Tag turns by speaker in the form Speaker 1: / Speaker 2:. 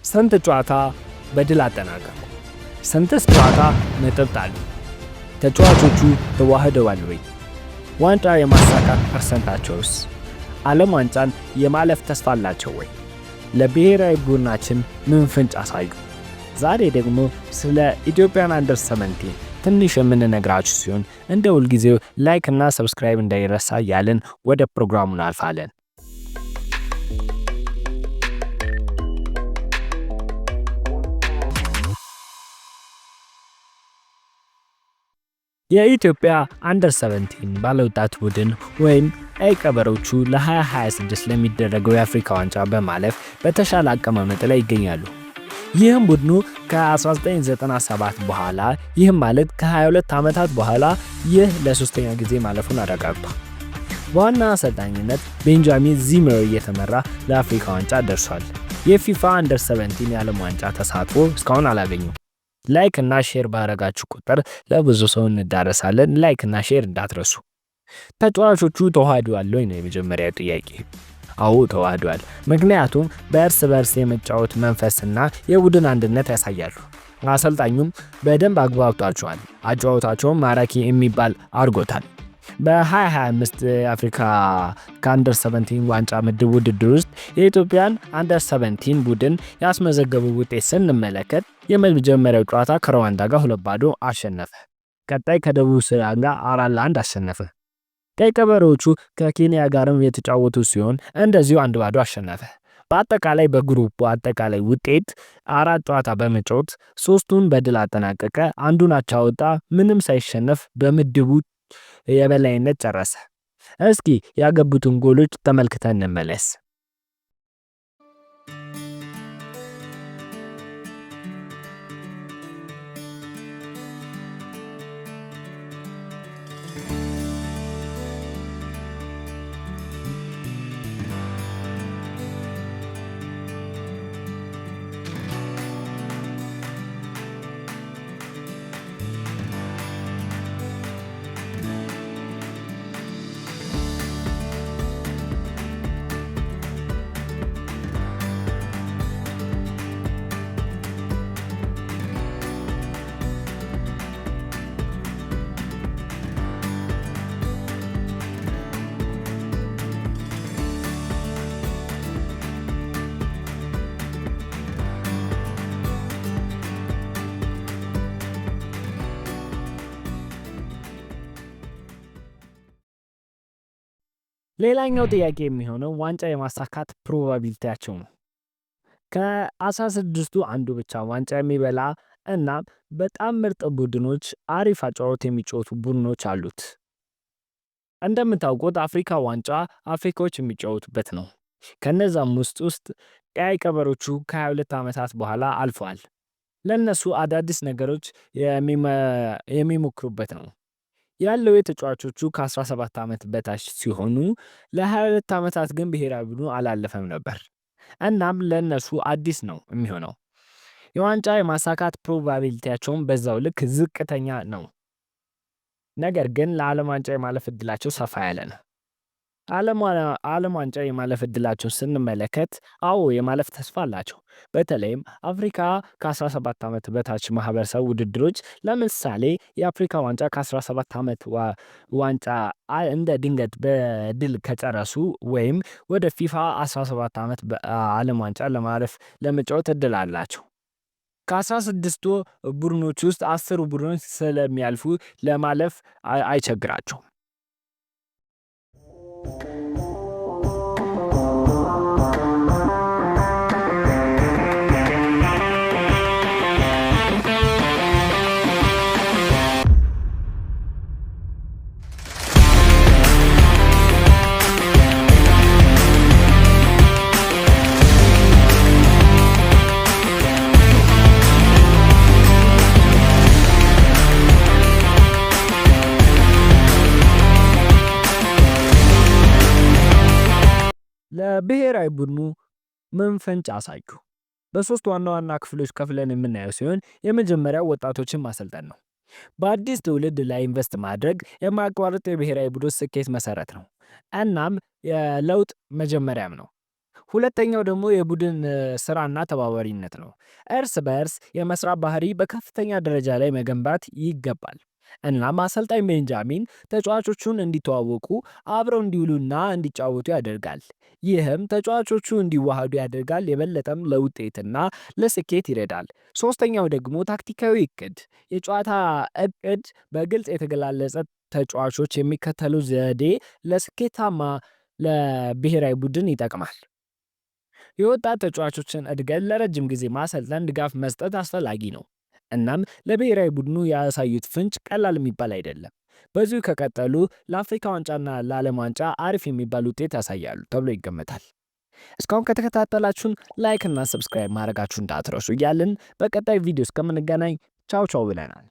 Speaker 1: ስንት ጨዋታ በድል አጠናቀቁ? ስንትስ ጨዋታ ነጥብ ጣሉ? ተጫዋቾቹ ተዋህደዋል ወይ? ዋንጫ የማሳካት ፐርሰንታቸውስ? ዓለም ዋንጫን የማለፍ ተስፋ አላቸው ወይ? ለብሔራዊ ቡድናችን ምን ፍንጭ አሳዩ? ዛሬ ደግሞ ስለ ኢትዮጵያን አንደር 17 ትንሽ የምንነግራችሁ ሲሆን እንደ ሁልጊዜው ላይክ እና ሰብስክራይብ እንዳይረሳ እያልን ወደ ፕሮግራሙ እናልፋለን። የኢትዮጵያ አንደር 17 ባለወጣት ቡድን ወይም ቀይ ቀበሮቹ ለ2026 ለሚደረገው የአፍሪካ ዋንጫ በማለፍ በተሻለ አቀማመጥ ላይ ይገኛሉ። ይህም ቡድኑ ከ1997 በኋላ ይህም ማለት ከ22 ዓመታት በኋላ ይህ ለሶስተኛ ጊዜ ማለፉን አረጋግጧል። በዋና አሰልጣኝነት ቤንጃሚን ዚመር እየተመራ ለአፍሪካ ዋንጫ ደርሷል። የፊፋ አንደር 17 የዓለም ዋንጫ ተሳትፎ እስካሁን አላገኙም። ላይክ እና ሼር ባረጋችሁ ቁጥር ለብዙ ሰው እንዳረሳለን። ላይክ እና ሼር እንዳትረሱ። ተጫዋቾቹ ተዋህደዋል ወይ ነው የመጀመሪያው ጥያቄ። አዎ ተዋህደዋል። ምክንያቱም በእርስ በርስ የመጫወት መንፈስና የቡድን አንድነት ያሳያሉ። አሰልጣኙም በደንብ አግባብቷቸዋል። አጫዋታቸውም ማራኪ የሚባል አድርጎታል። በ2025 የአፍሪካ ከአንደር 17 ዋንጫ ምድብ ውድድር ውስጥ የኢትዮጵያን አንደር 17 ቡድን ያስመዘገቡ ውጤት ስንመለከት የመጀመሪያው ጨዋታ ከሩዋንዳ ጋር 2-0 አሸነፈ። ቀጣይ ከደቡብ ሱዳን ጋር 4-1 አሸነፈ። ቀይ ቀበሮቹ ከኬንያ ጋርም የተጫወቱ ሲሆን እንደዚሁ 1-0 አሸነፈ። በአጠቃላይ በግሩፑ አጠቃላይ ውጤት 4 ጨዋታ በመጫወት 3ቱን በድል አጠናቀቀ። አንዱን አቻ ወጣ። ምንም ሳይሸነፍ በምድቡ የበላይነት ጨረሰ። እስኪ ያገቡትን ጎሎች ተመልክተን እንመለስ። ሌላኛው ጥያቄ የሚሆነው ዋንጫ የማሳካት ፕሮባቢሊቲያቸው ነው። ከ16ቱ አንዱ ብቻ ዋንጫ የሚበላ እና በጣም ምርጥ ቡድኖች አሪፍ አጫወት የሚጫወቱ ቡድኖች አሉት። እንደምታውቁት አፍሪካ ዋንጫ አፍሪካዎች የሚጫወቱበት ነው። ከነዛም ውስጥ ቀይ ቀበሮቹ ከ22 ዓመታት በኋላ አልፈዋል። ለነሱ አዳዲስ ነገሮች የሚሞክሩበት ነው። ያለው የተጫዋቾቹ ከ17 ዓመት በታች ሲሆኑ ለ22 ዓመታት ግን ብሔራዊ ቡድኑ አላለፈም ነበር። እናም ለነሱ አዲስ ነው የሚሆነው። የዋንጫ የማሳካት ፕሮባቢሊቲያቸውም በዛው ልክ ዝቅተኛ ነው። ነገር ግን ለዓለም ዋንጫ የማለፍ እድላቸው ሰፋ ያለ ነው። ዓለም ዋንጫ የማለፍ እድላቸውን ስንመለከት አዎ የማለፍ ተስፋ አላቸው። በተለይም አፍሪካ ከ17 ዓመት በታች ማህበረሰብ ውድድሮች ለምሳሌ የአፍሪካ ዋንጫ ከ17 ዓመት ዋንጫ እንደ ድንገት በድል ከጨረሱ ወይም ወደ ፊፋ 17 ዓመት ዓለም ዋንጫ ለማለፍ ለመጫወት እድል አላቸው። ከ16ቱ ቡድኖች ውስጥ 10 ቡድኖች ስለሚያልፉ ለማለፍ አይቸግራቸውም። ለብሔራዊ ቡድኑ ምን ፍንጭ አሳዩ? በሶስት ዋና ዋና ክፍሎች ከፍለን የምናየው ሲሆን የመጀመሪያው ወጣቶችን ማሰልጠን ነው። በአዲስ ትውልድ ላይ ኢንቨስት ማድረግ የማያቋርጥ የብሔራዊ ቡድን ስኬት መሰረት ነው። እናም የለውጥ መጀመሪያም ነው። ሁለተኛው ደግሞ የቡድን ስራና ተባባሪነት ነው። እርስ በእርስ የመስራት ባህሪ በከፍተኛ ደረጃ ላይ መገንባት ይገባል። እናም አሰልጣኝ ቤንጃሚን ተጫዋቾቹን እንዲተዋወቁ አብረው እንዲውሉና እንዲጫወቱ ያደርጋል። ይህም ተጫዋቾቹ እንዲዋሃዱ ያደርጋል፣ የበለጠም ለውጤትና ለስኬት ይረዳል። ሶስተኛው ደግሞ ታክቲካዊ እቅድ። የጨዋታ እቅድ በግልጽ የተገላለጸ ተጫዋቾች የሚከተሉ ዘዴ ለስኬታማ ለብሔራዊ ቡድን ይጠቅማል። የወጣት ተጫዋቾችን እድገት ለረጅም ጊዜ ማሰልጠን፣ ድጋፍ መስጠት አስፈላጊ ነው። እናም ለብሔራዊ ቡድኑ ያሳዩት ፍንጭ ቀላል የሚባል አይደለም። በዚሁ ከቀጠሉ ለአፍሪካ ዋንጫና ለዓለም ዋንጫ አሪፍ የሚባል ውጤት ያሳያሉ ተብሎ ይገመታል። እስካሁን ከተከታተላችሁን ላይክ እና ሰብስክራይብ ማድረጋችሁን እንዳትረሱ እያልን በቀጣይ ቪዲዮ እስከምንገናኝ ቻው ቻው ብለናል።